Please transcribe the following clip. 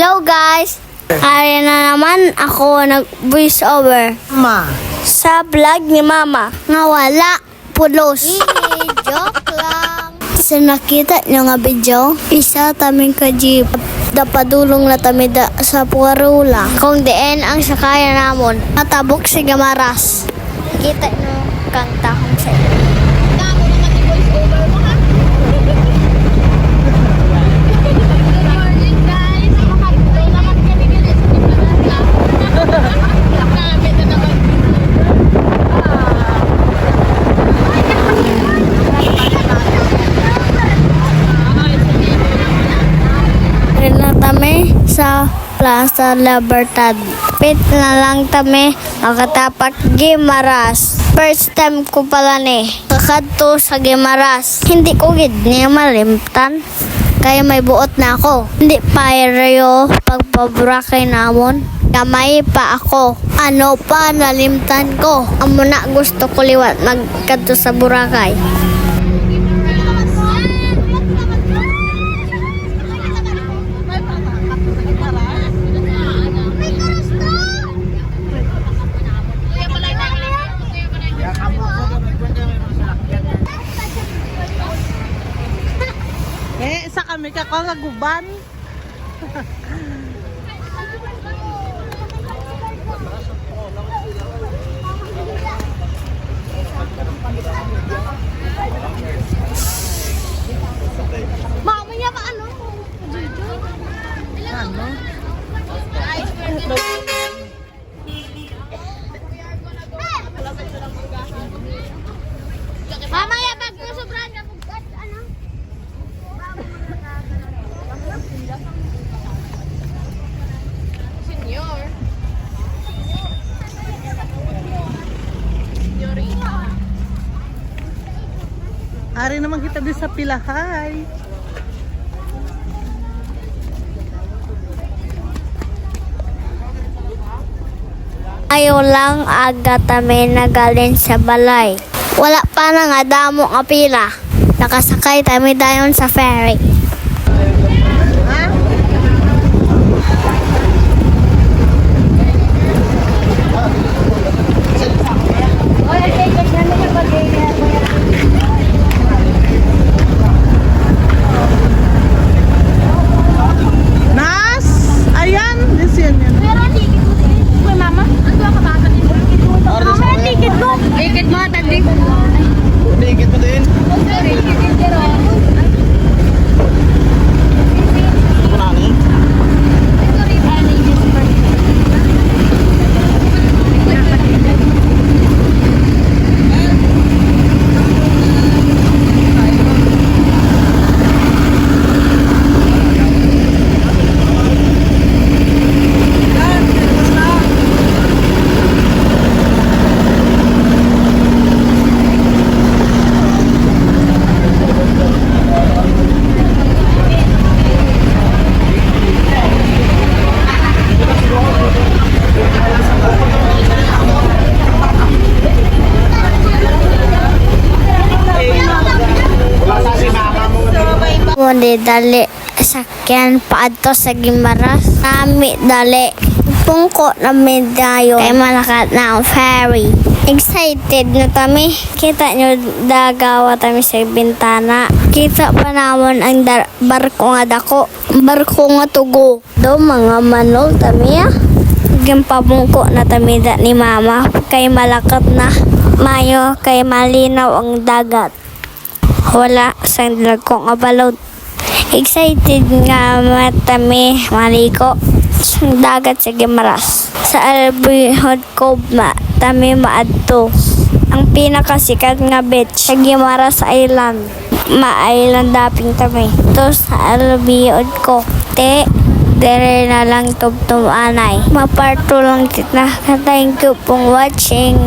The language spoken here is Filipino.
Hello guys! Ari na naman ako nag-voice over sa vlog ni Mama. Nga wala, pulos. Joke lang. Sa nakita nyo nga video, isa taming ka jeep. Dapadulong na tami sa Puarula. Kung diin ang sakaya namon, natabok si Gamaras. Kita nyo kang tahong sa iyo. Tami sa Plaza Libertad. Pit na lang tami makatapak Gimaras. First time ko pala ni kakadto sa Gimaras. Hindi ko gid niya malimtan. Kaya may buot na ako. Hindi pa reyo pagpaburakay namon. Kamay pa ako. Ano pa nalimtan ko. Amo na gusto ko liwat magkadto sa Boracay. Sa kami ka ko guban. Mama niya pa ano? Ano? Mama ya pag sobrang ka ano? Senyor. Ari naman kita di sa pilahay. Ayaw lang aga tami nagalin sa balay. Wala pa na nga damo nga pila. Nakasakay tami dayon sa ferry. Nas! Ayan! Listen yan. Uy, Mama, ang tuwa ka ba? Mama, yung ticket ko. Ticket mo, tandi. Ticket mo din. Ito na ni. Hindi dali sakyan paadto sa Gimaras. Nami dali pungko na medalyo kay malakat na ang ferry. Excited na kami. Kita nyo dagawa kami sa bintana. Kita pa naman ang barko nga dako. Barko nga tugo. Do mga manol kami Gimpamungko na tamida ni Mama kay malakat na. Mayo kay malinaw ang dagat. Wala sang dagko nga balod. Excited nga matami maliko sa dagat sa Gimaras. Sa Albihod Cove tami maadto. Ang pinakasikat nga beach sa Gimaras Island. Ma-island daping tami. To sa Albihod Cove. Dere na lang tugtumanay. Maparto lang kita. Thank you for watching.